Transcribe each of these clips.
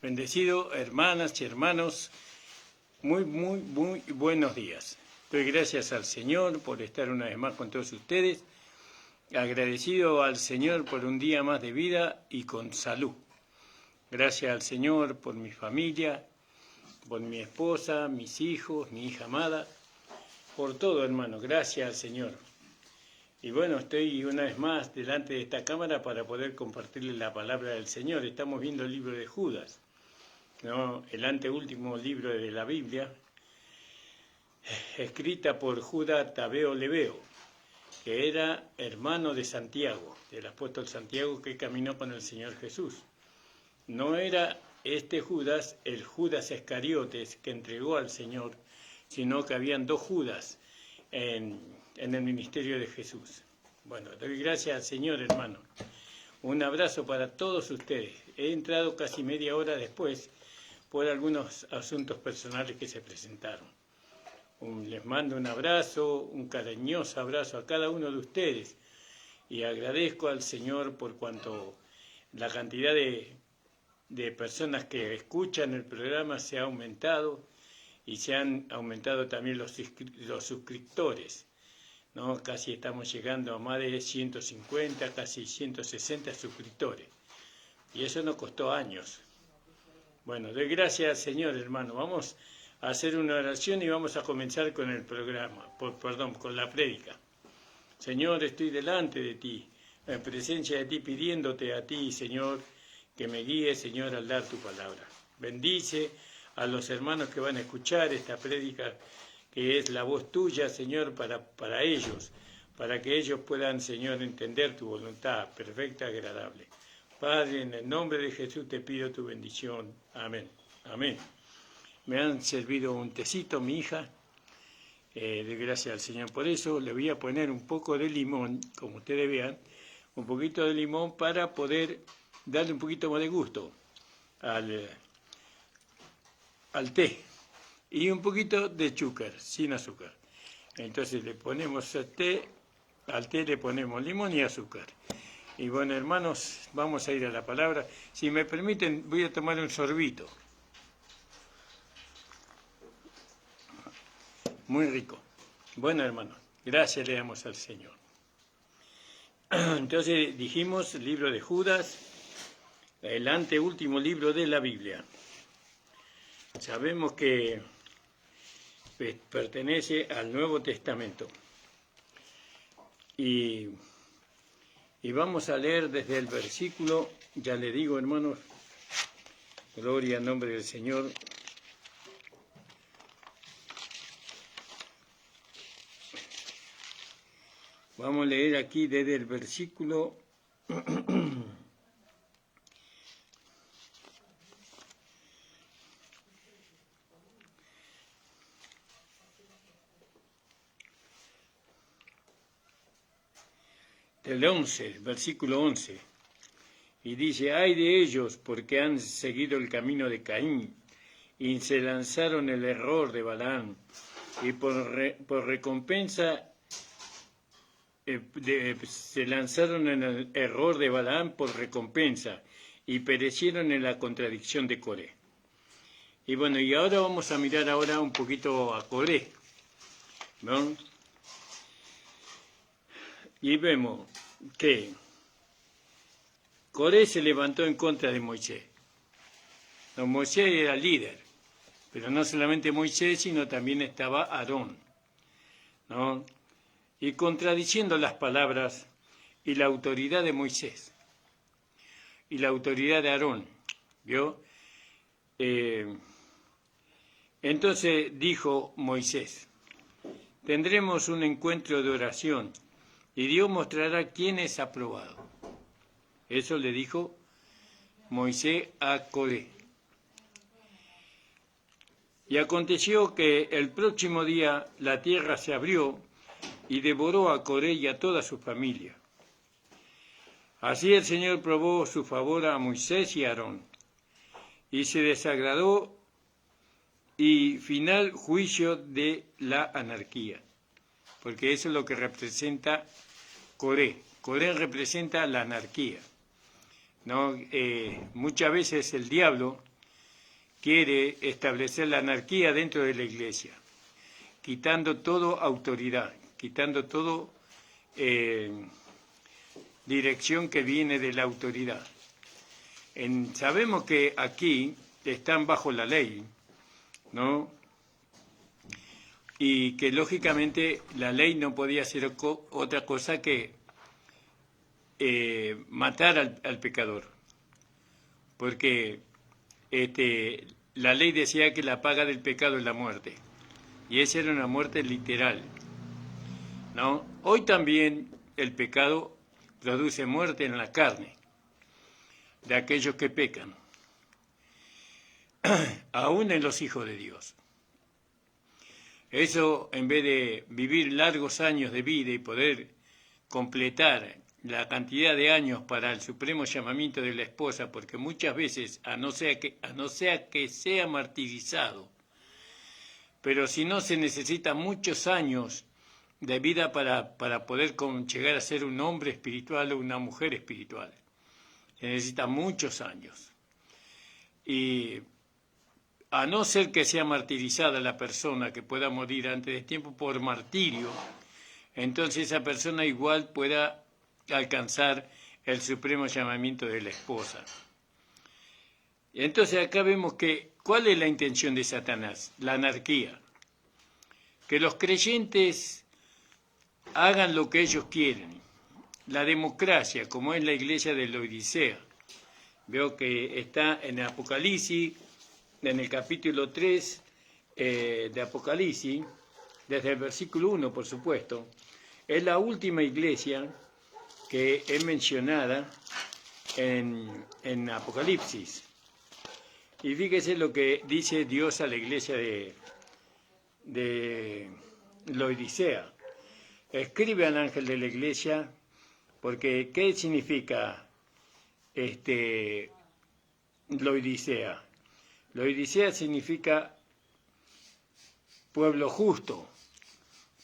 Bendecido, hermanas y hermanos, muy buenos días. Doy gracias al Señor por estar una vez más con todos ustedes. Agradecido al Señor por un día más de vida y con salud. Gracias al Señor por mi familia, por mi esposa, mis hijos, mi hija amada, por todo, hermano. Gracias al Señor. Y bueno, estoy una vez más delante de esta cámara para poder compartirles la palabra del Señor. Estamos viendo el libro de Judas, ¿no? El anteúltimo libro de la Biblia, escrita por Judas Tadeo Lebeo, que era hermano de Santiago, del apóstol Santiago que caminó con el Señor Jesús. No era este Judas el Judas Iscariotes que entregó al Señor, sino que habían dos Judas en el ministerio de Jesús. Bueno, doy gracias al Señor, hermano. Un abrazo para todos ustedes. He entrado casi media hora después por algunos asuntos personales que se presentaron. Les mando un abrazo, un cariñoso abrazo a cada uno de ustedes y agradezco al Señor por cuanto la cantidad de personas que escuchan el programa se ha aumentado y se han aumentado también los suscriptores, ¿no? Casi estamos llegando a más de 150, casi 160 suscriptores. Y eso nos costó años. Bueno, doy gracias al Señor, hermano. Vamos a hacer una oración y vamos a comenzar con el programa, con la prédica. Señor, estoy delante de ti, en presencia de ti, pidiéndote a ti, Señor, que me guíe, Señor, al dar tu palabra. Bendice a los hermanos que van a escuchar esta prédica, que es la voz tuya, Señor, para ellos, para que ellos puedan, Señor, entender tu voluntad perfecta y agradable. Padre, en el nombre de Jesús te pido tu bendición. Amén. Amén. Me han servido un tecito, mi hija. De gracias al Señor por eso. Le voy a poner un poco de limón, como ustedes vean, un poquito de limón para poder darle un poquito más de gusto al té. Y un poquito de azúcar, sin azúcar. Entonces le ponemos al té le ponemos limón y azúcar. Y bueno, hermanos, vamos a ir a la palabra. Si me permiten, voy a tomar un sorbito. Muy rico. Bueno, hermanos, gracias le damos al Señor. Entonces dijimos, el libro de Judas, el anteúltimo libro de la Biblia. Sabemos que pertenece al Nuevo Testamento. Y vamos a leer desde el versículo, ya le digo, hermanos, gloria al nombre del Señor. Vamos a leer aquí desde el versículo del 11, versículo 11, y dice: ay de ellos, porque han seguido el camino de Caín, y se lanzaron el error de Balaam, y por recompensa se lanzaron en el error de Balaam por recompensa, y perecieron en la contradicción de Coré. Y bueno, y ahora vamos a mirar ahora un poquito a Coré, ¿no? Y vemos que Coré se levantó en contra de Moisés. No, Moisés era líder, pero no solamente Moisés, sino también estaba Aarón, ¿no? Y contradiciendo las palabras y la autoridad de Moisés y la autoridad de Aarón, ¿vio? Entonces dijo Moisés: tendremos un encuentro de oración y Dios mostrará quién es aprobado. Eso le dijo Moisés a Coré. Y aconteció que el próximo día la tierra se abrió y devoró a Coré y a toda su familia. Así el Señor probó su favor a Moisés y a Aarón, y se desagradó, y final juicio de la anarquía, porque eso es lo que representa Coré. Coré representa la anarquía, ¿no? Muchas veces el diablo quiere establecer la anarquía dentro de la Iglesia, quitando toda autoridad, quitando toda dirección que viene de la autoridad. Sabemos que aquí están bajo la ley, ¿no? Y que lógicamente la ley no podía ser otra cosa que matar al pecador, porque la ley decía que la paga del pecado es la muerte, y esa era una muerte literal, ¿no? Hoy también el pecado produce muerte en la carne de aquellos que pecan, aún en los hijos de Dios. Eso, en vez de vivir largos años de vida y poder completar la cantidad de años para el supremo llamamiento de la esposa, porque muchas veces, a no ser que sea martirizado, pero si no, se necesitan muchos años de vida para poder llegar a ser un hombre espiritual o una mujer espiritual. Se necesitan muchos años. Y a no ser que sea martirizada la persona, que pueda morir antes de tiempo por martirio, entonces esa persona igual pueda alcanzar el supremo llamamiento de la esposa. Entonces acá vemos que, ¿cuál es la intención de Satanás? La anarquía. Que los creyentes hagan lo que ellos quieren. La democracia, como es la iglesia de Laodicea. Veo que está en Apocalipsis, en el capítulo 3 de Apocalipsis, desde el versículo 1, por supuesto. Es la última iglesia que es mencionada en Apocalipsis. Y fíjese lo que dice Dios a la iglesia de Laodicea. Escribe al ángel de la iglesia, porque ¿qué significa Laodicea? Laodicea significa pueblo justo,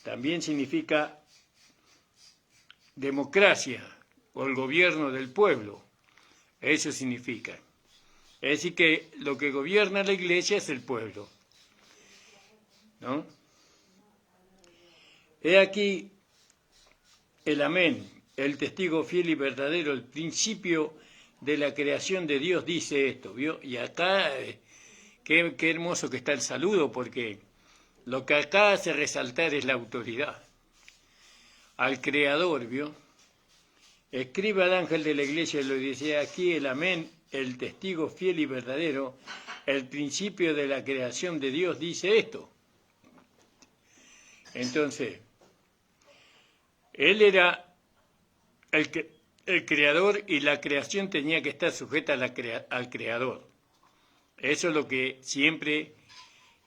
también significa democracia o el gobierno del pueblo, eso significa. Es decir, que lo que gobierna la iglesia es el pueblo, ¿no? He aquí el amén, el testigo fiel y verdadero, el principio de la creación de Dios dice esto, ¿vio? Y acá, qué hermoso que está el saludo, porque lo que acá hace resaltar es la autoridad. Al Creador, ¿vio? Escribe al ángel de la iglesia, lo dice aquí el amén, el testigo fiel y verdadero, el principio de la creación de Dios dice esto. Entonces, Él era el creador y la creación tenía que estar sujeta al creador. Eso es lo que siempre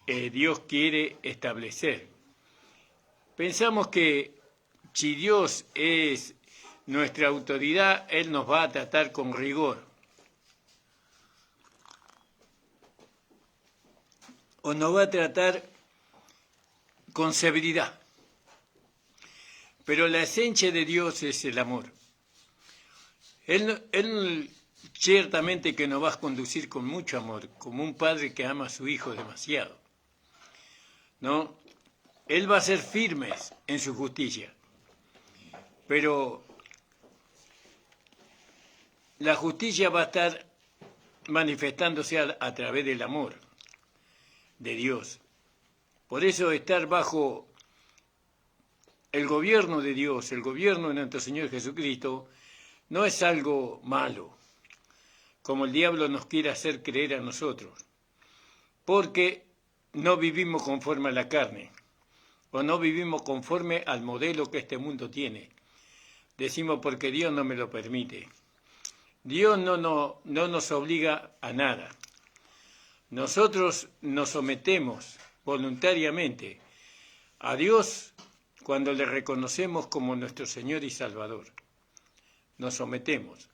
Dios quiere establecer. Pensamos que si Dios es nuestra autoridad, Él nos va a tratar con rigor. O nos va a tratar con severidad. Pero la esencia de Dios es el amor. Él ciertamente que nos va a conducir con mucho amor, como un padre que ama a su hijo demasiado, ¿no? Él va a ser firme en su justicia, pero la justicia va a estar manifestándose a través del amor de Dios. Por eso estar bajo el gobierno de Dios, el gobierno de nuestro Señor Jesucristo, no es algo malo, como el diablo nos quiere hacer creer a nosotros, porque no vivimos conforme a la carne, o no vivimos conforme al modelo que este mundo tiene. Decimos porque Dios no me lo permite. Dios no nos obliga a nada. Nosotros nos sometemos voluntariamente a Dios cuando le reconocemos como nuestro Señor y Salvador. Nos sometemos,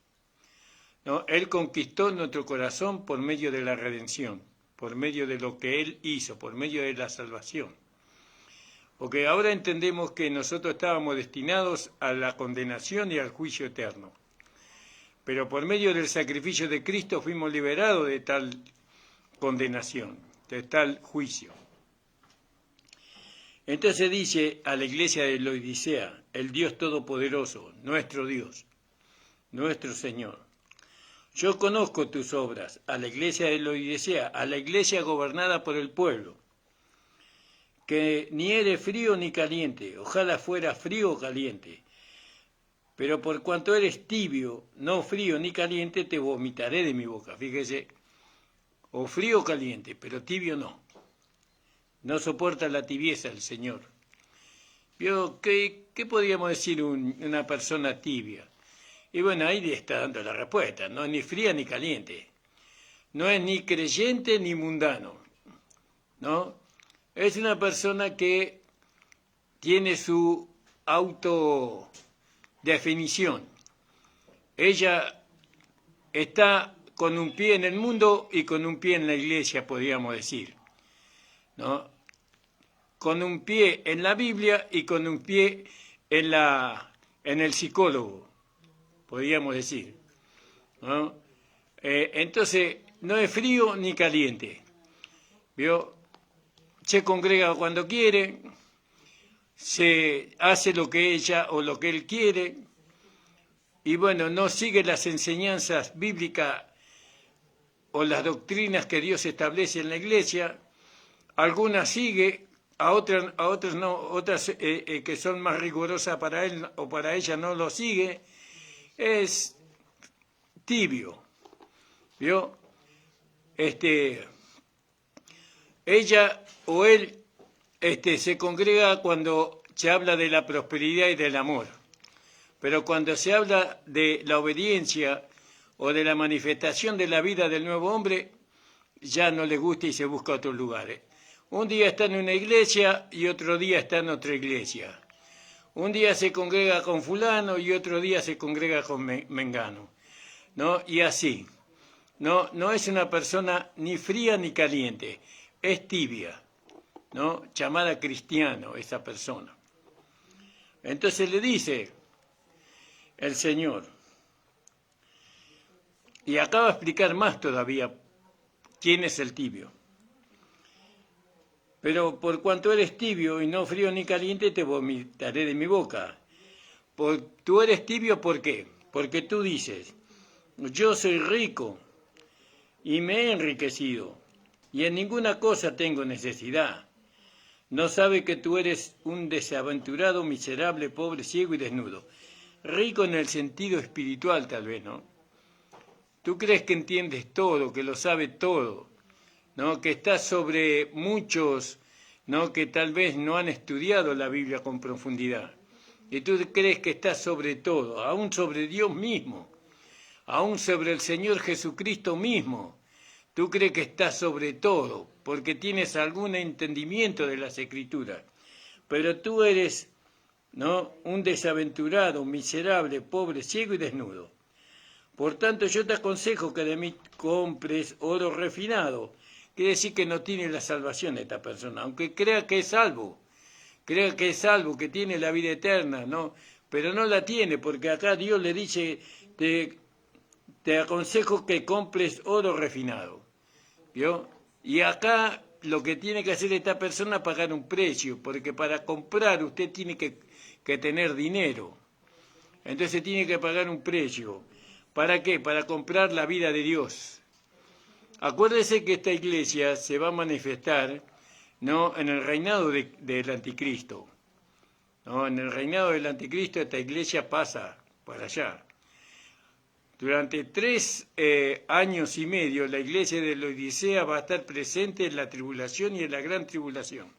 ¿no? Él conquistó nuestro corazón por medio de la redención, por medio de lo que Él hizo, por medio de la salvación. Porque ahora entendemos que nosotros estábamos destinados a la condenación y al juicio eterno. Pero por medio del sacrificio de Cristo fuimos liberados de tal condenación, de tal juicio. Entonces dice a la iglesia de Laodicea, el Dios Todopoderoso, nuestro Dios, nuestro Señor: yo conozco tus obras, a la iglesia de Laodicea, a la iglesia gobernada por el pueblo, que ni eres frío ni caliente, ojalá fuera frío o caliente. Pero por cuanto eres tibio, no frío ni caliente, te vomitaré de mi boca. Fíjese, o frío o caliente, pero tibio no. No soporta la tibieza el Señor. ¿Vio? ¿Qué podríamos decir una persona tibia? Y bueno, ahí le está dando la respuesta. No es ni fría ni caliente. No es ni creyente ni mundano. ¿No? Es una persona que tiene su autodefinición. Ella está con un pie en el mundo y con un pie en la iglesia, podríamos decir, ¿no? Con un pie en la Biblia y con un pie en el psicólogo, podríamos decir, ¿no? Entonces, no es frío ni caliente, ¿vio? Se congrega cuando quiere, se hace lo que ella o lo que él quiere, y bueno, no sigue las enseñanzas bíblicas o las doctrinas que Dios establece en la iglesia. Algunas sigue, a otras no, otras que son más rigurosas para él o para ella no lo sigue. Es tibio, ¿vio? Ella o él se congrega cuando se habla de la prosperidad y del amor, pero cuando se habla de la obediencia o de la manifestación de la vida del nuevo hombre, ya no le gusta y se busca otros lugares. Un día está en una iglesia y otro día está en otra iglesia. Un día se congrega con fulano y otro día se congrega con mengano, ¿no? Y así. No es una persona ni fría ni caliente, es tibia, ¿no? Llamada cristiano esa persona. Entonces le dice el Señor, y acaba de explicar más todavía quién es el tibio. Pero por cuanto eres tibio y no frío ni caliente, te vomitaré de mi boca. Tú eres tibio, ¿por qué? Porque tú dices, yo soy rico y me he enriquecido, y en ninguna cosa tengo necesidad. No sabe que tú eres un desaventurado, miserable, pobre, ciego y desnudo. Rico en el sentido espiritual, tal vez, ¿no? Tú crees que entiendes todo, que lo sabe todo, ¿no? Que estás sobre muchos, ¿no? Que tal vez no han estudiado la Biblia con profundidad. Y tú crees que estás sobre todo, aún sobre Dios mismo, aún sobre el Señor Jesucristo mismo. Tú crees que estás sobre todo, porque tienes algún entendimiento de las Escrituras. Pero tú eres, ¿no? Un desaventurado, miserable, pobre, ciego y desnudo. Por tanto, yo te aconsejo que de mí compres oro refinado. Quiere decir que no tiene la salvación esta persona, aunque crea que es salvo, que tiene la vida eterna, ¿no? Pero no la tiene, porque acá Dios le dice, te aconsejo que compres oro refinado, ¿vio? Y acá lo que tiene que hacer esta persona es pagar un precio, porque para comprar usted tiene que tener dinero, entonces tiene que pagar un precio. ¿Para qué? Para comprar la vida de Dios. Acuérdese que esta iglesia se va a manifestar, ¿no? En el reinado del anticristo, ¿no? En el reinado del anticristo esta iglesia pasa para allá. Durante 3 años y medio la iglesia de Laodicea va a estar presente en la tribulación y en la gran tribulación,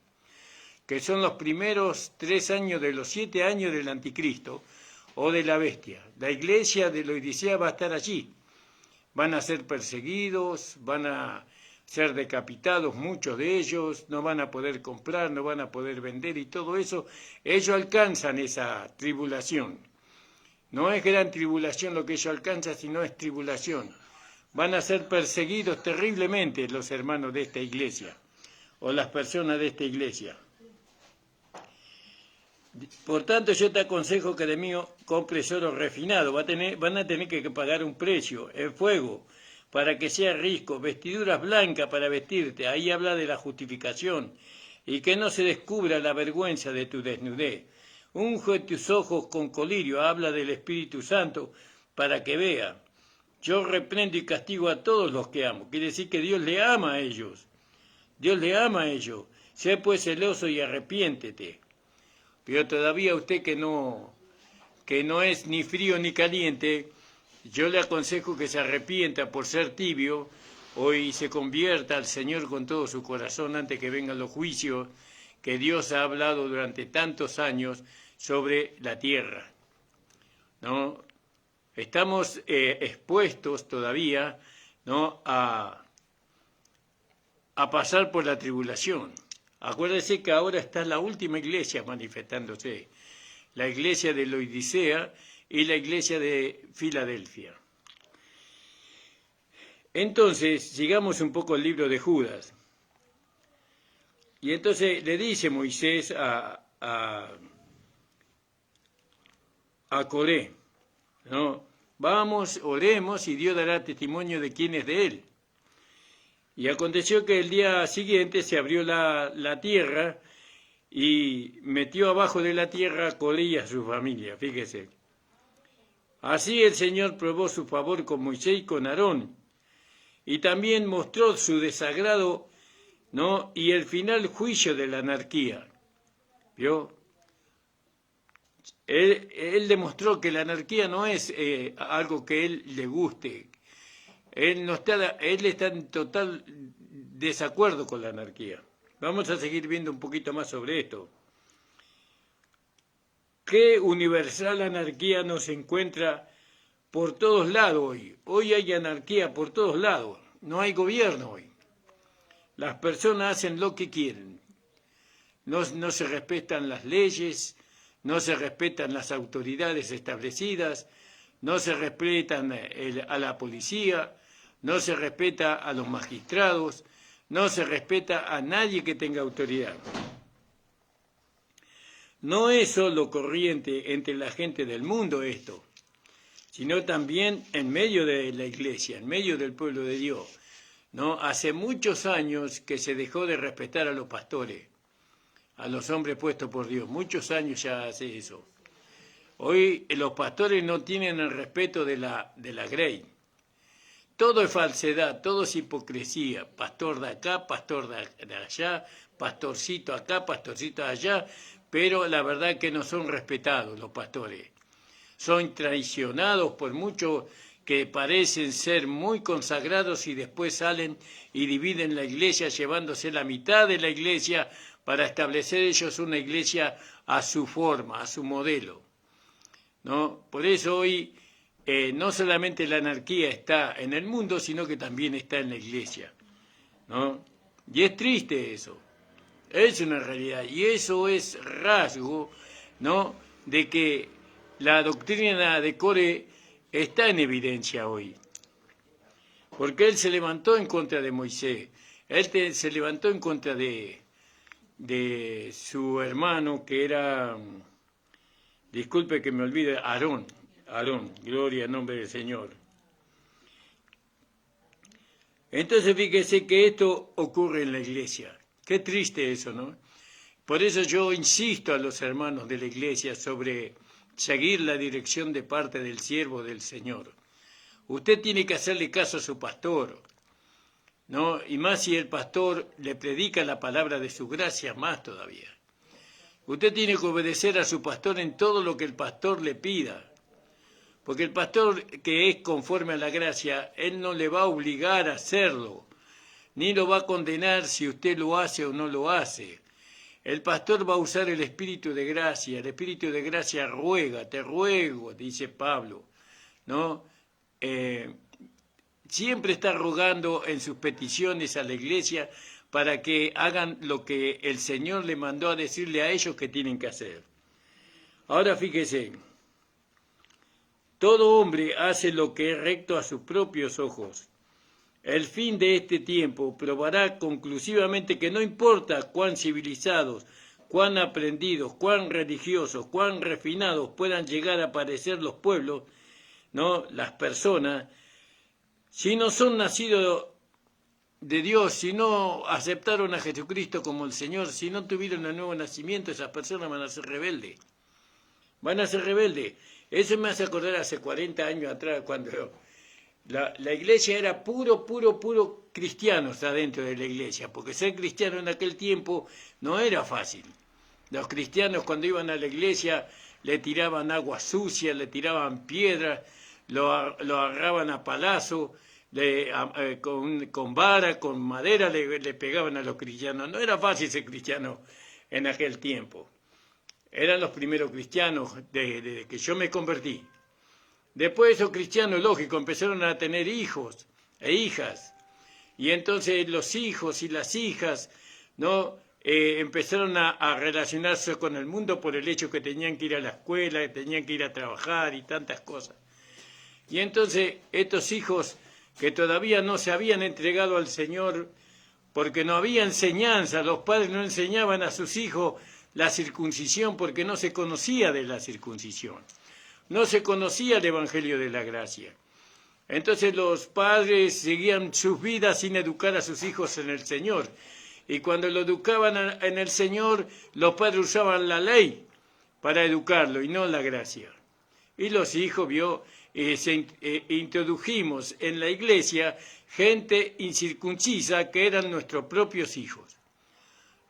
que son los primeros 3 años de los 7 años del anticristo o de la bestia. La iglesia de Laodicea va a estar allí. Van a ser perseguidos, van a ser decapitados muchos de ellos, no van a poder comprar, no van a poder vender y todo eso. Ellos alcanzan esa tribulación. No es gran tribulación lo que ellos alcanzan, sino es tribulación. Van a ser perseguidos terriblemente los hermanos de esta iglesia o las personas de esta iglesia. Por tanto, yo te aconsejo que de mí compres oro refinado. Van a tener que pagar un precio, el fuego. para que seas rico, vestiduras blancas para vestirte, ahí habla de la justificación, y que no se descubra la vergüenza de tu desnudez. Unge tus ojos con colirio, habla del Espíritu Santo, para que vea. Yo reprendo y castigo a todos los que amo. Quiere decir que Dios le ama a ellos. Dios le ama a ellos. Sé pues celoso y arrepiéntete. Pero todavía usted que no es ni frío ni caliente, yo le aconsejo que se arrepienta por ser tibio y se convierta al Señor con todo su corazón antes que vengan los juicios que Dios ha hablado durante tantos años sobre la tierra, ¿no? Estamos expuestos todavía, ¿no?, a pasar por la tribulación. Acuérdese que ahora está la última iglesia manifestándose, la iglesia de Laodicea y la iglesia de Filadelfia. Entonces, sigamos un poco el libro de Judas. Y entonces le dice Moisés a Coré, ¿no? Vamos, oremos y Dios dará testimonio de quién es de él. Y aconteció que el día siguiente se abrió la tierra y metió abajo de la tierra a Coré y a su familia, fíjese. Así el Señor probó su favor con Moisés y con Aarón, y también mostró su desagrado, ¿no?, y el final juicio de la anarquía. ¿Vio? Él demostró que la anarquía no es algo que él le guste. Él está en total desacuerdo con la anarquía. Vamos a seguir viendo un poquito más sobre esto. ¿Qué universal anarquía nos encuentra por todos lados hoy? Hoy hay anarquía por todos lados. No hay gobierno hoy. Las personas hacen lo que quieren. No se respetan las leyes, no se respetan las autoridades establecidas, no se respetan a la policía, no se respeta a los magistrados, no se respeta a nadie que tenga autoridad. No es solo corriente entre la gente del mundo esto, sino también en medio de la iglesia, en medio del pueblo de Dios, ¿no? Hace muchos años que se dejó de respetar a los pastores, a los hombres puestos por Dios. Muchos años ya hace eso. Hoy los pastores no tienen el respeto de la grey. Todo es falsedad, todo es hipocresía. Pastor de acá, pastor de allá, pastorcito acá, pastorcito allá, pero la verdad que no son respetados los pastores. Son traicionados por muchos que parecen ser muy consagrados y después salen y dividen la iglesia llevándose la mitad de la iglesia para establecer ellos una iglesia a su forma, a su modelo, ¿no? Por eso hoy no solamente la anarquía está en el mundo, sino que también está en la iglesia, ¿no? Y es triste eso, es una realidad, y eso es rasgo, ¿no?, de que la doctrina de Coré está en evidencia hoy, porque él se levantó en contra de Moisés, se levantó en contra de su hermano que era, disculpe que me olvide, Aarón, gloria al nombre del Señor. Entonces fíjese que esto ocurre en la iglesia. Qué triste eso, ¿no? Por eso yo insisto a los hermanos de la iglesia sobre seguir la dirección de parte del siervo del Señor. Usted tiene que hacerle caso a su pastor, ¿no? Y más si el pastor le predica la palabra de su gracia, más todavía. Usted tiene que obedecer a su pastor en todo lo que el pastor le pida. Porque el pastor que es conforme a la gracia, él no le va a obligar a hacerlo, ni lo va a condenar si usted lo hace o no lo hace. El pastor va a usar el Espíritu de gracia. El Espíritu de gracia ruega, te ruego, dice Pablo, ¿no? Siempre está rogando en sus peticiones a la iglesia para que hagan lo que el Señor le mandó a decirle a ellos que tienen que hacer. Ahora fíjese, todo hombre hace lo que es recto a sus propios ojos. El fin de este tiempo probará conclusivamente que no importa cuán civilizados, cuán aprendidos, cuán religiosos, cuán refinados puedan llegar a parecer los pueblos, ¿no?, las personas, si no son nacidos de Dios, si no aceptaron a Jesucristo como el Señor, si no tuvieron el nuevo nacimiento, esas personas van a ser rebeldes. Van a ser rebeldes. Eso me hace acordar hace 40 años atrás, cuando la iglesia era puro cristianos adentro de la iglesia, porque ser cristiano en aquel tiempo no era fácil. Los cristianos cuando iban a la iglesia le tiraban agua sucia, le tiraban piedras, lo agarraban a palazo, con vara, con madera le pegaban a los cristianos. No era fácil ser cristiano en aquel tiempo. Eran los primeros cristianos desde que yo me convertí. Después esos cristianos, lógico, empezaron a tener hijos e hijas. Y entonces los hijos y las hijas, ¿no? Empezaron a relacionarse con el mundo por el hecho que tenían que ir a la escuela, que tenían que ir a trabajar y tantas cosas. Y entonces estos hijos que todavía no se habían entregado al Señor, porque no había enseñanza, los padres no enseñaban a sus hijos la circuncisión porque no se conocía de la circuncisión. No se conocía el Evangelio de la Gracia. Entonces los padres seguían sus vidas sin educar a sus hijos en el Señor. Y cuando lo educaban en el Señor, los padres usaban la ley para educarlo y no la gracia. Y los hijos, introdujimos en la iglesia gente incircuncisa que eran nuestros propios hijos.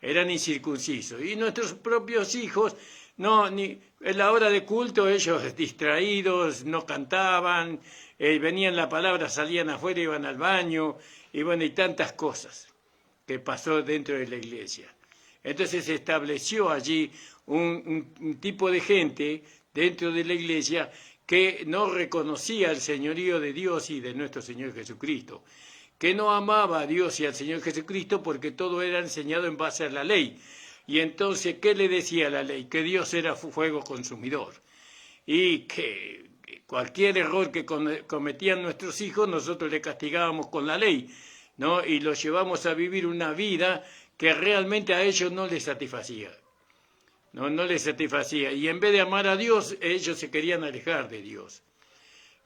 Eran incircuncisos. Y nuestros propios hijos, en la hora de culto ellos distraídos, no cantaban, venían la palabra, salían afuera, iban al baño, y tantas cosas que pasó dentro de la iglesia. Entonces se estableció allí un tipo de gente dentro de la iglesia que no reconocía el señorío de Dios y de nuestro Señor Jesucristo, que no amaba a Dios y al Señor Jesucristo porque todo era enseñado en base a la ley. Y entonces, ¿qué le decía la ley? Que Dios era fuego consumidor y que cualquier error que cometían nuestros hijos nosotros le castigábamos con la ley, ¿no? Y los llevamos a vivir una vida que realmente a ellos no les satisfacía. No les satisfacía. Y en vez de amar a Dios, ellos se querían alejar de Dios.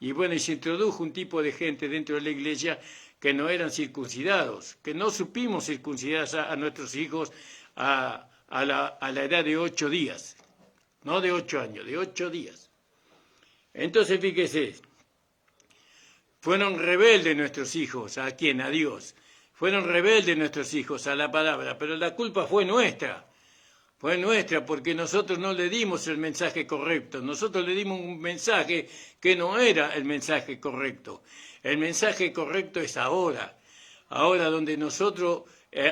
Y se introdujo un tipo de gente dentro de la iglesia que no eran circuncidados, que no supimos circuncidar a nuestros hijos a la edad de 8 días. No de 8 años, de 8 días. Entonces, fíjese, fueron rebeldes nuestros hijos. ¿A quién? A Dios. Fueron rebeldes nuestros hijos a la palabra, pero la culpa fue nuestra. Fue nuestra porque nosotros no le dimos el mensaje correcto. Nosotros le dimos un mensaje que no era el mensaje correcto. El mensaje correcto es ahora. Ahora donde nosotros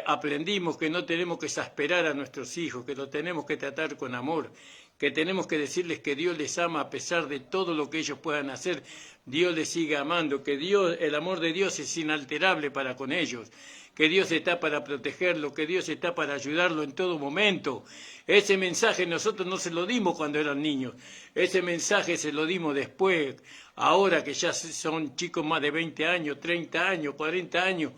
aprendimos que no tenemos que exasperar a nuestros hijos, que los tenemos que tratar con amor, que tenemos que decirles que Dios les ama a pesar de todo lo que ellos puedan hacer. Dios les sigue amando, que el amor de Dios es inalterable para con ellos, que Dios está para protegerlo, que Dios está para ayudarlo en todo momento. Ese mensaje nosotros no se lo dimos cuando eran niños, ese mensaje se lo dimos después, ahora que ya son chicos más de 20 años, 30 años, 40 años,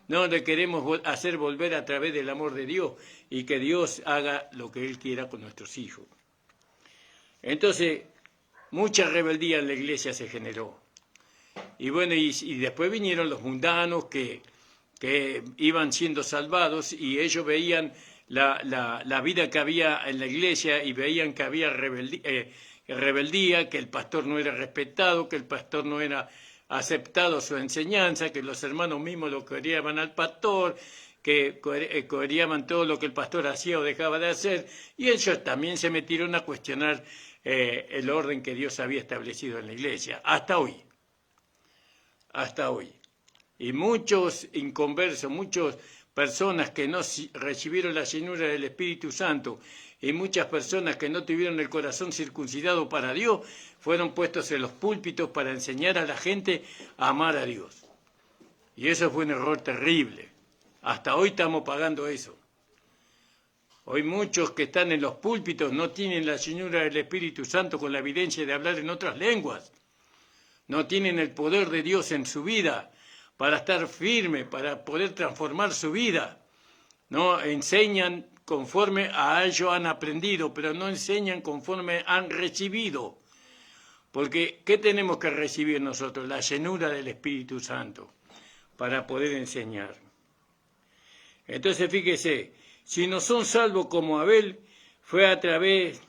no le queremos hacer volver a través del amor de Dios y que Dios haga lo que Él quiera con nuestros hijos. Entonces, mucha rebeldía en la iglesia se generó. Y después vinieron los mundanos que iban siendo salvados y ellos veían la vida que había en la iglesia y veían que había rebeldía, que el pastor no era respetado, que el pastor no era aceptado su enseñanza, que los hermanos mismos lo querían al pastor, que coherían todo lo que el pastor hacía o dejaba de hacer, y ellos también se metieron a cuestionar el orden que Dios había establecido en la iglesia, hasta hoy. Y muchos inconversos, muchas personas que no recibieron la llenura del Espíritu Santo y muchas personas que no tuvieron el corazón circuncidado para Dios, fueron puestos en los púlpitos para enseñar a la gente a amar a Dios. Y eso fue un error terrible. Hasta hoy estamos pagando eso. Hoy muchos que están en los púlpitos no tienen la llenura del Espíritu Santo con la evidencia de hablar en otras lenguas. No tienen el poder de Dios en su vida para estar firme, para poder transformar su vida. No enseñan conforme a ello han aprendido, pero no enseñan conforme han recibido. Porque, ¿qué tenemos que recibir nosotros? La llenura del Espíritu Santo para poder enseñar. Entonces, fíjese, si no son salvos como Abel, fue a través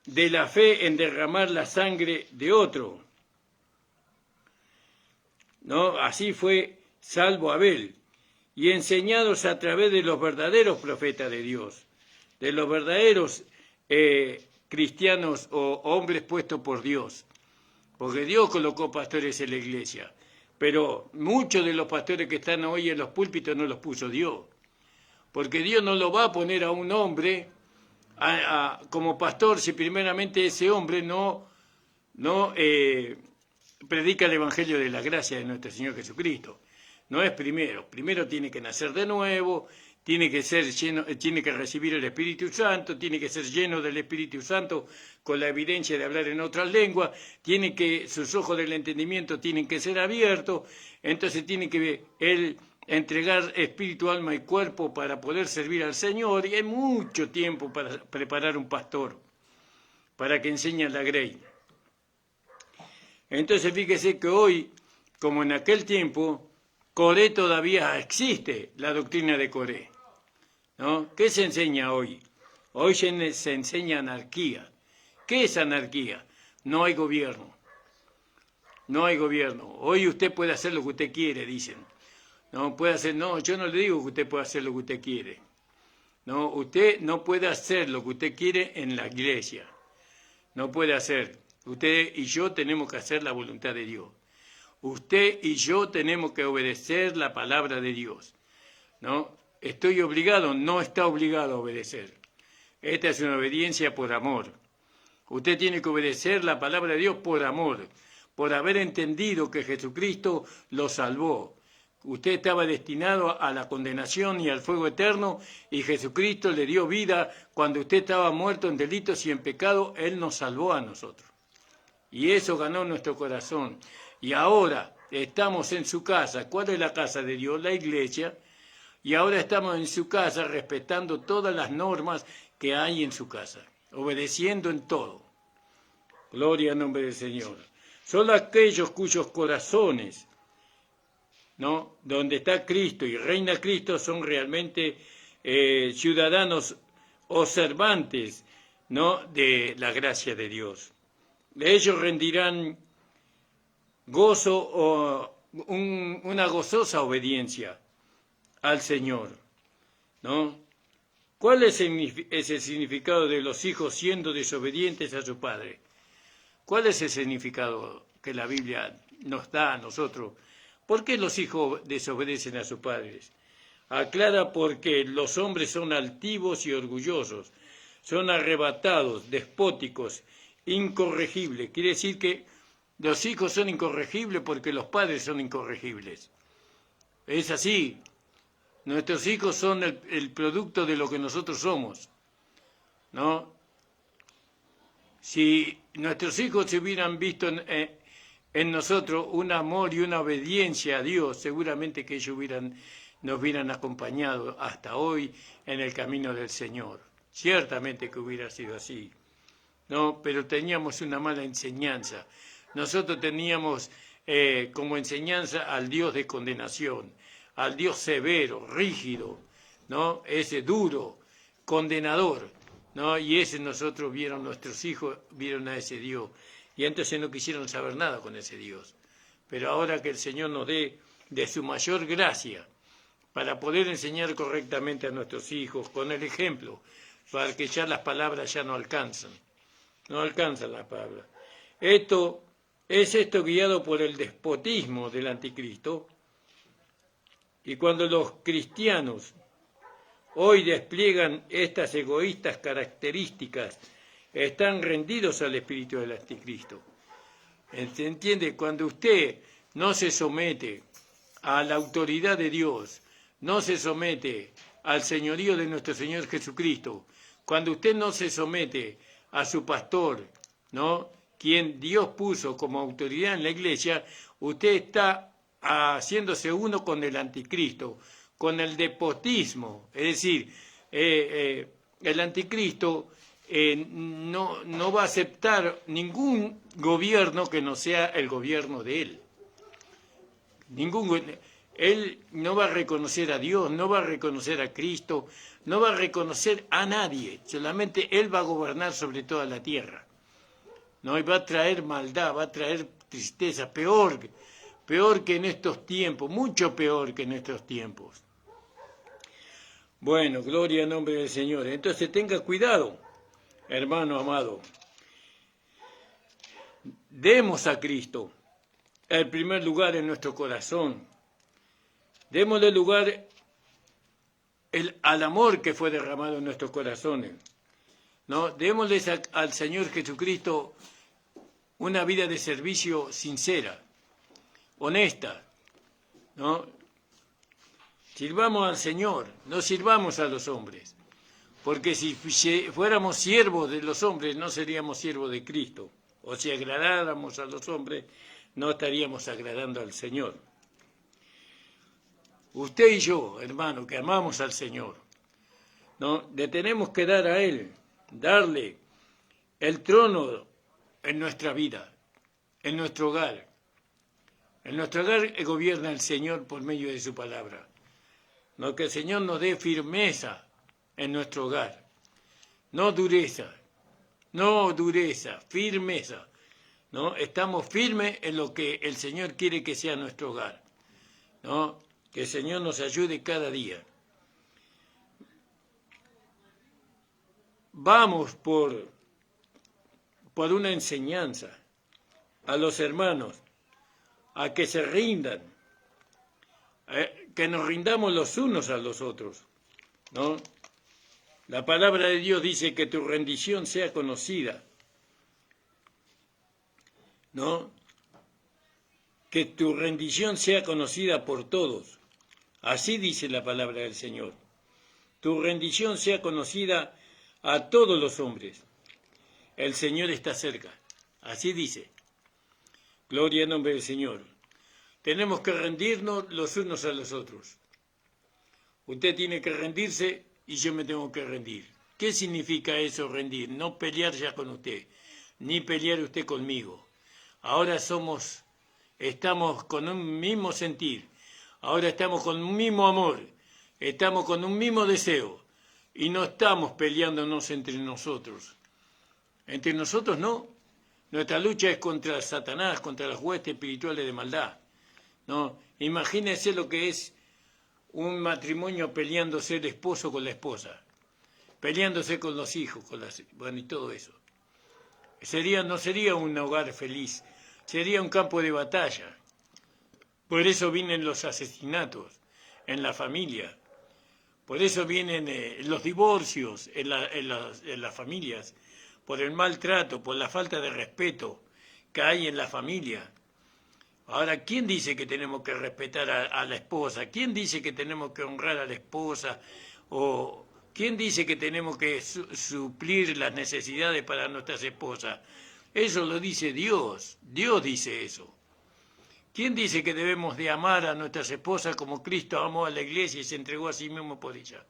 de la fe en derramar la sangre de otro, ¿no? Así fue salvo Abel, y enseñados a través de los verdaderos profetas de Dios, de los verdaderos cristianos o hombres puestos por Dios, porque Dios colocó pastores en la iglesia, pero muchos de los pastores que están hoy en los púlpitos no los puso Dios, porque Dios no lo va a poner a un hombre como pastor si primeramente ese hombre no predica el Evangelio de la gracia de nuestro Señor Jesucristo. No es primero tiene que nacer de nuevo, tiene que ser lleno, tiene que recibir el Espíritu Santo, tiene que ser lleno del Espíritu Santo con la evidencia de hablar en otras lenguas, tiene que sus ojos del entendimiento tienen que ser abiertos, entonces tiene que él entregar espíritu, alma y cuerpo para poder servir al Señor, y hay mucho tiempo para preparar un pastor, para que enseñe la grey. Entonces fíjese que hoy, como en aquel tiempo, Coré todavía existe, la doctrina de Coré, ¿no? ¿Qué se enseña hoy? Hoy se enseña anarquía. ¿Qué es anarquía? No hay gobierno. No hay gobierno. Hoy usted puede hacer lo que usted quiere, dicen. No puede hacer, no, yo no le digo que usted pueda hacer lo que usted quiere. No, usted no puede hacer lo que usted quiere en la iglesia. No puede hacer. Usted y yo tenemos que hacer la voluntad de Dios. Usted y yo tenemos que obedecer la palabra de Dios, ¿no? ¿Estoy obligado? No está obligado a obedecer. Esta es una obediencia por amor. Usted tiene que obedecer la palabra de Dios por amor, por haber entendido que Jesucristo lo salvó. Usted estaba destinado a la condenación y al fuego eterno, y Jesucristo le dio vida cuando usted estaba muerto en delitos y en pecado. Él nos salvó a nosotros. Y eso ganó nuestro corazón. Y ahora estamos en su casa. ¿Cuál es la casa de Dios? La iglesia. Y ahora estamos en su casa respetando todas las normas que hay en su casa, obedeciendo en todo. Gloria al nombre del Señor. Solo aquellos cuyos corazones, ¿no?, donde está Cristo y reina Cristo, son realmente ciudadanos observantes, ¿no?, de la gracia de Dios. Ellos rendirán gozo o una gozosa obediencia al Señor, ¿no? ¿Cuál es el significado de los hijos siendo desobedientes a su padre? ¿Cuál es el significado que la Biblia nos da a nosotros? ¿Por qué los hijos desobedecen a sus padres? Aclara: porque los hombres son altivos y orgullosos, son arrebatados, despóticos, incorregibles. Quiere decir que los hijos son incorregibles porque los padres son incorregibles. Es así. Nuestros hijos son el producto de lo que nosotros somos, ¿no? Si nuestros hijos se hubieran visto en nosotros un amor y una obediencia a Dios, seguramente que ellos nos hubieran acompañado hasta hoy en el camino del Señor. Ciertamente que hubiera sido así, ¿no? Pero teníamos una mala enseñanza. Nosotros teníamos como enseñanza al Dios de condenación, al Dios severo, rígido, ¿no? Ese duro, condenador, ¿no? Y nuestros hijos vieron a ese Dios, y entonces no quisieron saber nada con ese Dios. Pero ahora que el Señor nos dé de su mayor gracia para poder enseñar correctamente a nuestros hijos con el ejemplo, para que ya las palabras ya no alcanzan las palabras. Esto guiado por el despotismo del anticristo. Y cuando los cristianos hoy despliegan estas egoístas características, están rendidos al espíritu del anticristo. ¿Se entiende? Cuando usted no se somete a la autoridad de Dios, no se somete al señorío de nuestro Señor Jesucristo, cuando usted no se somete a su pastor, ¿no?, quien Dios puso como autoridad en la iglesia, usted está haciéndose uno con el anticristo, con el despotismo. Es decir, el anticristo no va a aceptar ningún gobierno que no sea el gobierno de él. Él no va a reconocer a Dios, no va a reconocer a Cristo, no va a reconocer a nadie, solamente Él va a gobernar sobre toda la tierra. ¿No? Y va a traer maldad, va a traer tristeza, peor que en estos tiempos, mucho peor que en estos tiempos. Bueno, gloria al nombre del Señor. Entonces tenga cuidado, hermano amado. Demos a Cristo el primer lugar en nuestro corazón. Démosle lugar al amor que fue derramado en nuestros corazones. ¿No? Démosle al Señor Jesucristo una vida de servicio sincera, honesta. ¿No? Sirvamos al Señor, no sirvamos a los hombres. Porque si fuéramos siervos de los hombres, no seríamos siervos de Cristo. O si agradáramos a los hombres, no estaríamos agradando al Señor. Usted y yo, hermano, que amamos al Señor, ¿no? Le tenemos que dar a Él, darle el trono en nuestra vida, en nuestro hogar. En nuestro hogar gobierna el Señor por medio de su palabra. ¿No? Que el Señor nos dé firmeza en nuestro hogar. No dureza, firmeza. ¿No? Estamos firmes en lo que el Señor quiere que sea nuestro hogar. ¿No? Que el Señor nos ayude cada día. Vamos por una enseñanza a los hermanos, a que se rindan, que nos rindamos los unos a los otros, ¿no? La palabra de Dios dice que tu rendición sea conocida, ¿no? Que tu rendición sea conocida por todos. Así dice la palabra del Señor. Tu rendición sea conocida a todos los hombres. El Señor está cerca. Así dice. Gloria al nombre del Señor. Tenemos que rendirnos los unos a los otros. Usted tiene que rendirse y yo me tengo que rendir. ¿Qué significa eso, rendir? No pelear ya con usted, ni pelear usted conmigo. Ahora estamos con un mismo sentir, ahora estamos con un mismo amor, estamos con un mismo deseo y no estamos peleándonos entre nosotros. Entre nosotros no. Nuestra lucha es contra Satanás, contra las huestes espirituales de maldad. ¿No? Imagínense lo que es un matrimonio peleándose el esposo con la esposa, peleándose con los hijos, y todo eso. No sería un hogar feliz, sería un campo de batalla. Por eso vienen los asesinatos en la familia, por eso vienen los divorcios en las familias, por el maltrato, por la falta de respeto que hay en la familia. Ahora, ¿quién dice que tenemos que respetar a la esposa? ¿Quién dice que tenemos que honrar a la esposa? ¿O quién dice que tenemos que suplir las necesidades para nuestras esposas? Eso lo dice Dios. Dios dice eso. ¿Quién dice que debemos de amar a nuestras esposas como Cristo amó a la iglesia y se entregó a sí mismo por ella?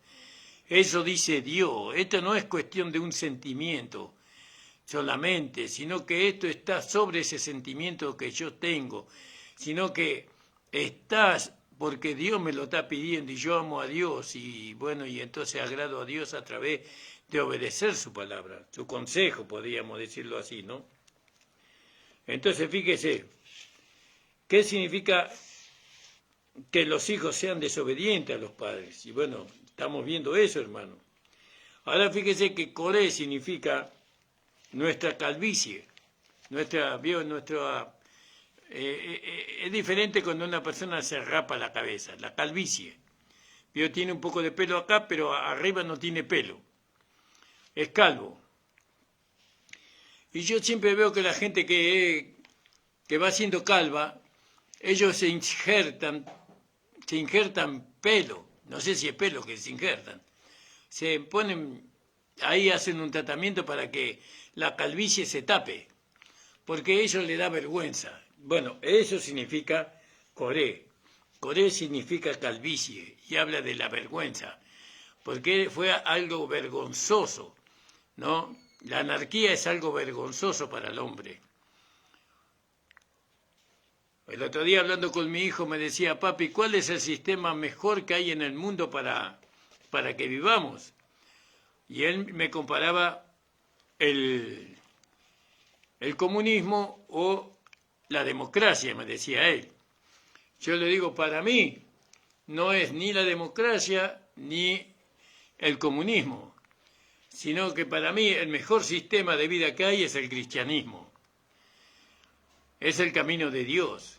Eso dice Dios. Esto no es cuestión de un sentimiento solamente, sino que esto está sobre ese sentimiento que yo tengo, sino que estás porque Dios me lo está pidiendo y yo amo a Dios y bueno, y entonces agrado a Dios a través de obedecer su palabra, su consejo, podríamos decirlo así, ¿no? Entonces, fíjese, ¿qué significa que los hijos sean desobedientes a los padres? Y bueno, estamos viendo eso, hermano. Ahora fíjese que Coré significa nuestra calvicie, es diferente cuando una persona se rapa la cabeza, la calvicie. Tiene un poco de pelo acá, pero arriba no tiene pelo. Es calvo. Y yo siempre veo que la gente que va siendo calva, ellos se injertan pelo, no sé si es pelo que se injertan. Se ponen, ahí hacen un tratamiento para que la calvicie se tape, porque eso le da vergüenza. Bueno, eso significa Coré. Coré significa calvicie y habla de la vergüenza, porque fue algo vergonzoso, ¿no? La anarquía es algo vergonzoso para el hombre. El otro día hablando con mi hijo me decía, papi, ¿cuál es el sistema mejor que hay en el mundo para que vivamos? Y él me comparaba el comunismo o la democracia, me decía él. Yo le digo, para mí no es ni la democracia ni el comunismo, sino que para mí el mejor sistema de vida que hay es el cristianismo. Es el camino de Dios.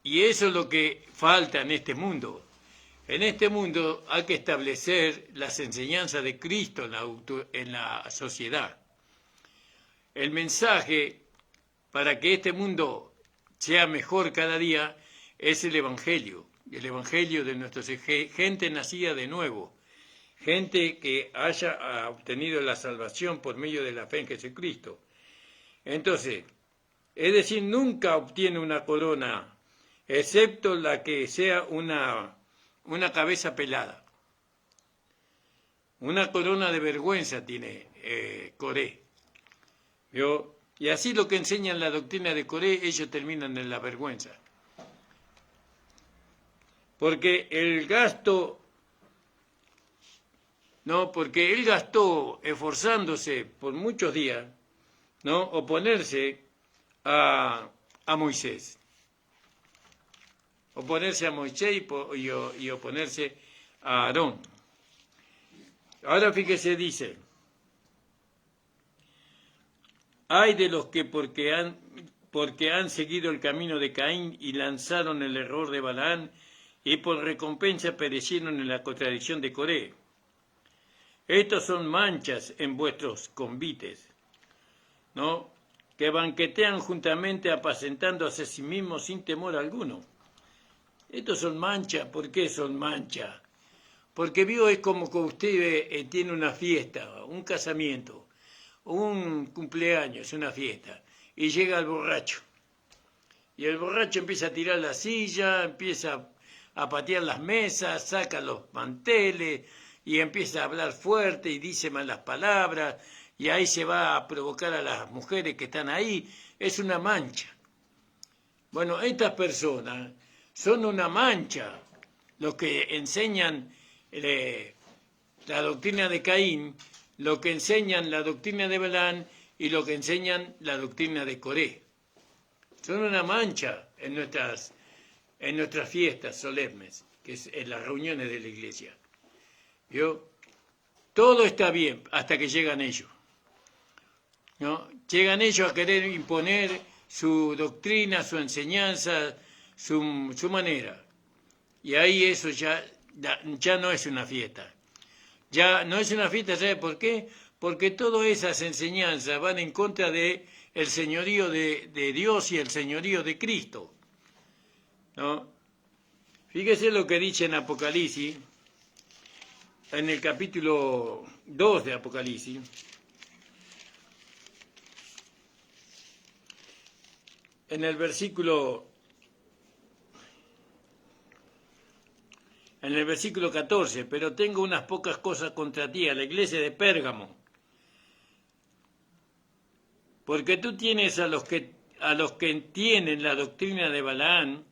Y eso es lo que falta en este mundo. En este mundo hay que establecer las enseñanzas de Cristo en la sociedad. El mensaje para que este mundo sea mejor cada día es el Evangelio de nuestra gente nacida de nuevo, gente que haya obtenido la salvación por medio de la fe en Jesucristo. Entonces, es decir, nunca obtiene una corona, excepto la que sea una cabeza pelada. Una corona de vergüenza tiene Coré. ¿Vio? Y así lo que enseñan la doctrina de Coré, ellos terminan en la vergüenza. Porque él gastó esforzándose por muchos días, ¿no?, oponerse a Moisés. Oponerse a Moisés y oponerse a Aarón. Ahora fíjese, dice, hay de los que porque han seguido el camino de Caín y lanzaron el error de Balaán, y por recompensa perecieron en la contradicción de Coré. Estos son manchas en vuestros convites, ¿no?, que banquetean juntamente apacentándose a sí mismos sin temor alguno. Estos son manchas. ¿Por qué son manchas? Porque vio, es como que usted tiene una fiesta, un casamiento, un cumpleaños, una fiesta, y llega el borracho. Y el borracho empieza a tirar la silla, empieza a patear las mesas, saca los manteles y empieza a hablar fuerte y dice malas palabras, y ahí se va a provocar a las mujeres que están ahí. Es una mancha. Bueno, estas personas son una mancha. Los que enseñan la doctrina de Caín, lo que enseñan la doctrina de Balaán y lo que enseñan la doctrina de Coré. Son una mancha en nuestras fiestas solemnes, que es en las reuniones de la iglesia. ¿Vio? Todo está bien hasta que llegan ellos, ¿no? Llegan ellos a querer imponer su doctrina, su enseñanza, su manera. Y ahí eso ya no es una fiesta. Ya no es una fiesta, ¿sabe por qué? Porque todas esas enseñanzas van en contra de el señorío de Dios y el señorío de Cristo, ¿no? Fíjese lo que dice en Apocalipsis, en el capítulo 2 de Apocalipsis. En el versículo 14, pero tengo unas pocas cosas contra ti, a la iglesia de Pérgamo, porque tú tienes a los que tienen la doctrina de Balaán,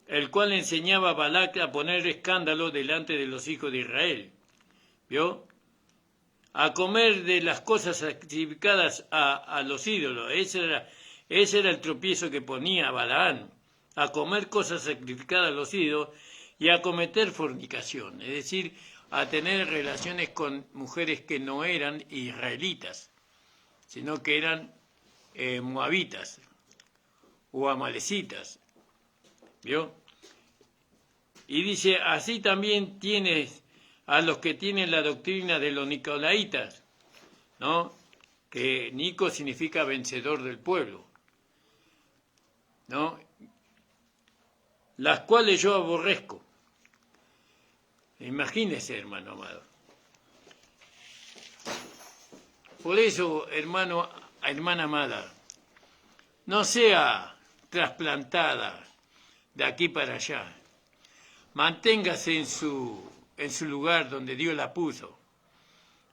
el cual enseñaba a Balac a poner escándalo delante de los hijos de Israel. ¿Vio? A comer de las cosas sacrificadas a los ídolos. Ese era el tropiezo que ponía Balaán, a comer cosas sacrificadas a los ídolos y a cometer fornicación, es decir, a tener relaciones con mujeres que no eran israelitas, sino que eran moabitas o amalecitas. ¿Vio? Y dice, así también tienes a los que tienen la doctrina de los nicolaitas, ¿no?, que Nico significa vencedor del pueblo, ¿no?, las cuales yo aborrezco. Imagínese, hermano amado. Por eso, hermana amada, no sea trasplantada de aquí para allá. Manténgase en su lugar donde Dios la puso.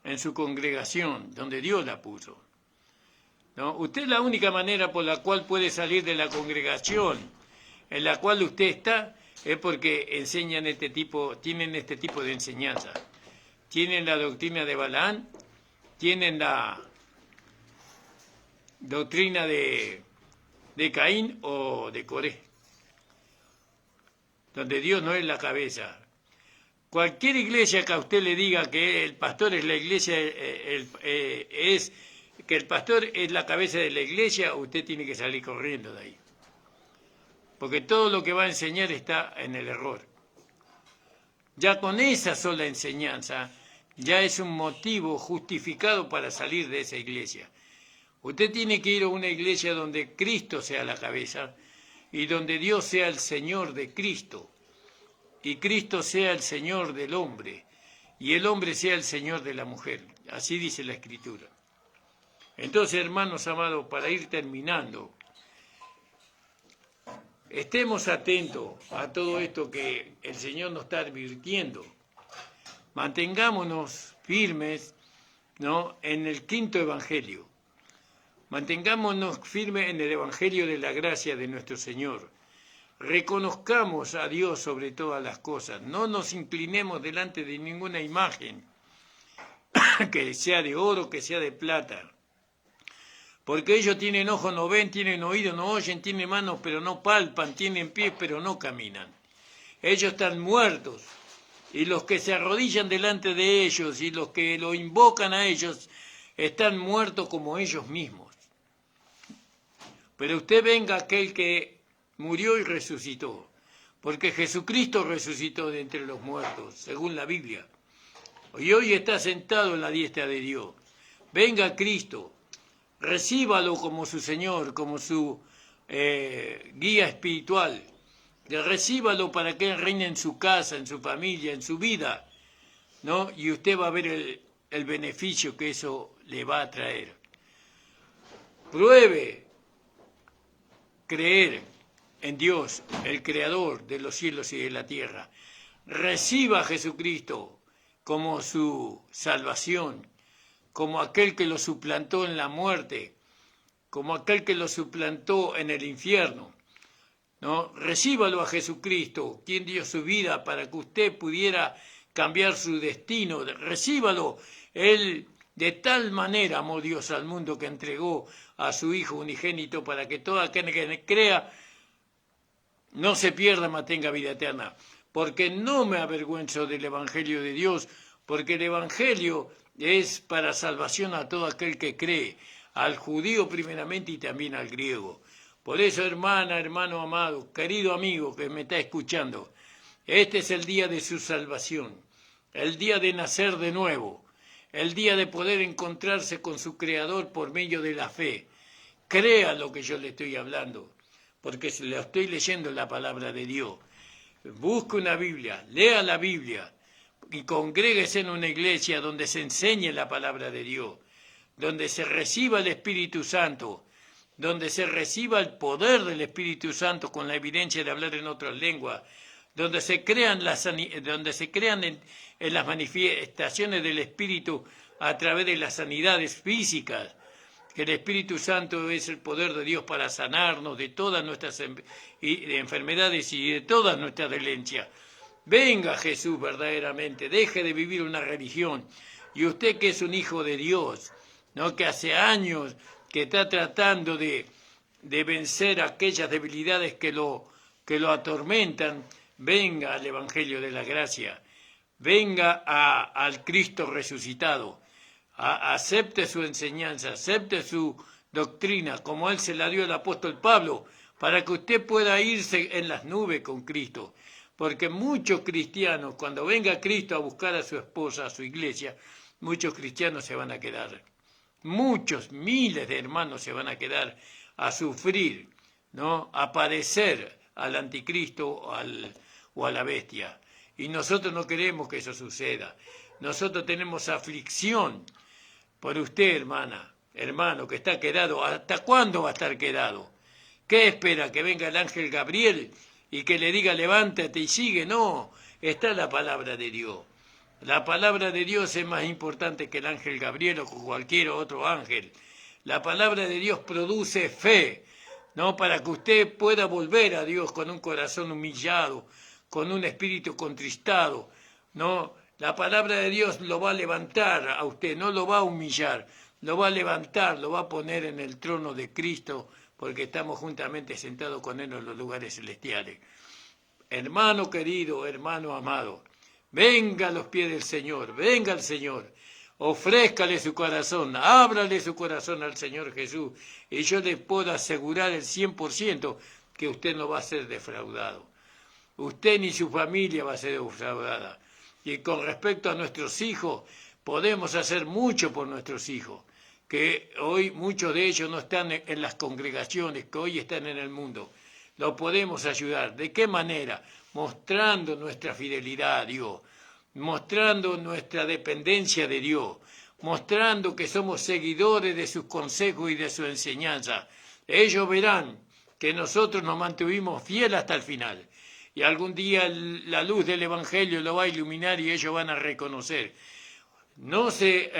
en su congregación, donde Dios la puso. ¿No? Usted la única manera por la cual puede salir de la congregación en la cual usted está es porque tienen este tipo de enseñanza. Tienen la doctrina de Balaam, tienen la doctrina de Caín o de Coré, donde Dios no es la cabeza. Cualquier iglesia que a usted le diga que el pastor es la iglesia, que el pastor es la cabeza de la iglesia, usted tiene que salir corriendo de ahí. Porque todo lo que va a enseñar está en el error. Ya con esa sola enseñanza, ya es un motivo justificado para salir de esa iglesia. Usted tiene que ir a una iglesia donde Cristo sea la cabeza y donde Dios sea el Señor de Cristo y Cristo sea el Señor del hombre y el hombre sea el Señor de la mujer. Así dice la Escritura. Entonces, hermanos amados, para ir terminando, estemos atentos a todo esto que el Señor nos está advirtiendo. Mantengámonos firmes, ¿no?, en el quinto evangelio. Mantengámonos firmes en el evangelio de la gracia de nuestro Señor. Reconozcamos a Dios sobre todas las cosas. No nos inclinemos delante de ninguna imagen, que sea de oro, que sea de plata. Porque ellos tienen ojos, no ven, tienen oídos, no oyen, tienen manos, pero no palpan, tienen pies, pero no caminan. Ellos están muertos. Y los que se arrodillan delante de ellos y los que lo invocan a ellos están muertos como ellos mismos. Pero usted venga aquel que murió y resucitó, porque Jesucristo resucitó de entre los muertos, según la Biblia. Y hoy está sentado en la diestra de Dios. Venga Cristo, recíbalo como su Señor, como su guía espiritual. Recíbalo para que Él reine en su casa, en su familia, en su vida, ¿no? Y usted va a ver el beneficio que eso le va a traer. Pruebe creer en Dios, el Creador de los cielos y de la tierra. Reciba a Jesucristo como su salvación, como aquel que lo suplantó en la muerte, como aquel que lo suplantó en el infierno, ¿no? Recíbalo a Jesucristo, quien dio su vida para que usted pudiera cambiar su destino. Recíbalo. Él de tal manera amó Dios al mundo que entregó a su Hijo unigénito para que todo aquel que crea no se pierda, mas tenga vida eterna. Porque no me avergüenzo del Evangelio de Dios, porque el Evangelio es para salvación a todo aquel que cree, al judío primeramente y también al griego. Por eso, hermana, hermano amado, querido amigo que me está escuchando, este es el día de su salvación, el día de nacer de nuevo, el día de poder encontrarse con su Creador por medio de la fe. Crea lo que yo le estoy hablando, porque le estoy leyendo la palabra de Dios. Busque una Biblia, lea la Biblia y congréguese en una iglesia donde se enseñe la palabra de Dios, donde se reciba el Espíritu Santo, donde se reciba el poder del Espíritu Santo con la evidencia de hablar en otras lenguas, donde se crean en las manifestaciones del Espíritu a través de las sanidades físicas, que el Espíritu Santo es el poder de Dios para sanarnos de todas nuestras enfermedades y de todas nuestras dolencias. Venga Jesús verdaderamente, deje de vivir una religión. Y usted que es un hijo de Dios, ¿no?, que hace años que está tratando de vencer aquellas debilidades que lo atormentan, venga al Evangelio de la Gracia, venga al Cristo resucitado, acepte su enseñanza, acepte su doctrina, como Él se la dio al apóstol Pablo, para que usted pueda irse en las nubes con Cristo. Porque muchos cristianos, cuando venga Cristo a buscar a su esposa, a su iglesia, muchos cristianos se van a quedar. Muchos, miles de hermanos se van a quedar a sufrir, ¿no?, a padecer al anticristo o a la bestia. Y nosotros no queremos que eso suceda. Nosotros tenemos aflicción por usted, hermana, hermano, que está quedado. ¿Hasta cuándo va a estar quedado? ¿Qué espera? ¿Que venga el ángel Gabriel y que le diga levántate y sigue? No, está la palabra de Dios. La palabra de Dios es más importante que el ángel Gabriel o cualquier otro ángel. La palabra de Dios produce fe, ¿no? Para que usted pueda volver a Dios con un corazón humillado, con un espíritu contristado, ¿no? La palabra de Dios lo va a levantar a usted, no lo va a humillar, lo va a levantar, lo va a poner en el trono de Cristo, porque estamos juntamente sentados con Él en los lugares celestiales. Hermano querido, hermano amado, venga a los pies del Señor, venga al Señor, ofrézcale su corazón, ábrale su corazón al Señor Jesús, y yo le puedo asegurar el 100% que usted no va a ser defraudado. Usted ni su familia va a ser defraudada. Y con respecto a nuestros hijos, podemos hacer mucho por nuestros hijos, que hoy muchos de ellos no están en las congregaciones, que hoy están en el mundo. Lo podemos ayudar. ¿De qué manera? Mostrando nuestra fidelidad a Dios, mostrando nuestra dependencia de Dios, mostrando que somos seguidores de sus consejos y de su enseñanza. Ellos verán que nosotros nos mantuvimos fieles hasta el final. Y algún día la luz del Evangelio lo va a iluminar y ellos van a reconocer. No se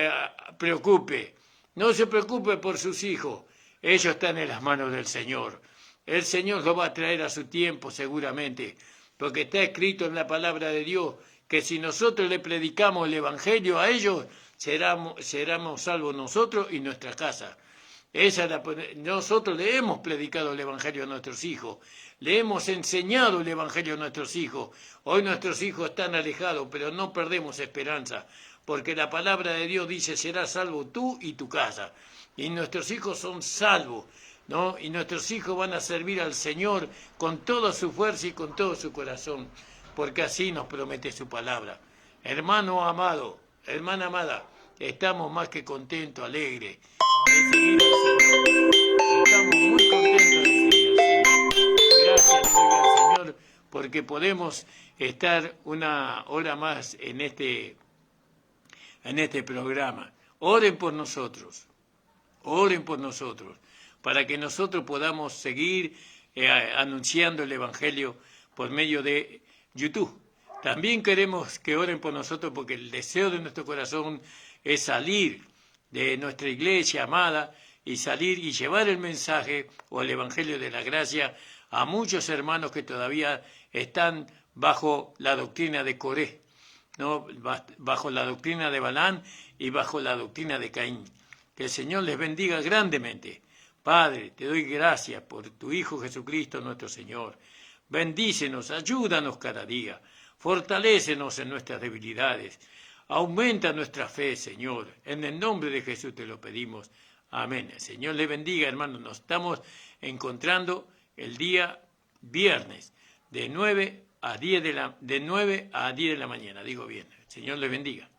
preocupe, no se preocupe por sus hijos. Ellos están en las manos del Señor. El Señor los va a traer a su tiempo seguramente, porque está escrito en la palabra de Dios que si nosotros le predicamos el Evangelio a ellos, seremos salvos nosotros y nuestra casa. Nosotros le hemos predicado el Evangelio a nuestros hijos, le hemos enseñado el Evangelio a nuestros hijos. Hoy nuestros hijos están alejados, pero no perdemos esperanza, porque la palabra de Dios dice, serás salvo tú y tu casa. Y nuestros hijos son salvos, ¿no? Y nuestros hijos van a servir al Señor con toda su fuerza y con todo su corazón, porque así nos promete su palabra. Hermano amado, hermana amada, estamos más que contentos, alegres de seguir al Señor. Estamos muy contentos de seguir al Señor. Gracias, al Señor, porque podemos estar una hora más en este programa. Oren por nosotros, para que nosotros podamos seguir anunciando el Evangelio por medio de YouTube. También queremos que oren por nosotros porque el deseo de nuestro corazón es salir de nuestra iglesia amada y salir y llevar el mensaje o el Evangelio de la gracia a muchos hermanos que todavía están bajo la doctrina de Coré, ¿no? Bajo la doctrina de Balaam y bajo la doctrina de Caín. Que el Señor les bendiga grandemente. Padre, te doy gracias por tu Hijo Jesucristo nuestro Señor. Bendícenos, ayúdanos cada día, fortalécenos en nuestras debilidades, aumenta nuestra fe, Señor. En el nombre de Jesús te lo pedimos. Amén. El Señor le bendiga, hermanos. Nos estamos encontrando el día viernes de 9 a 10 de la mañana. Digo bien. El Señor le bendiga.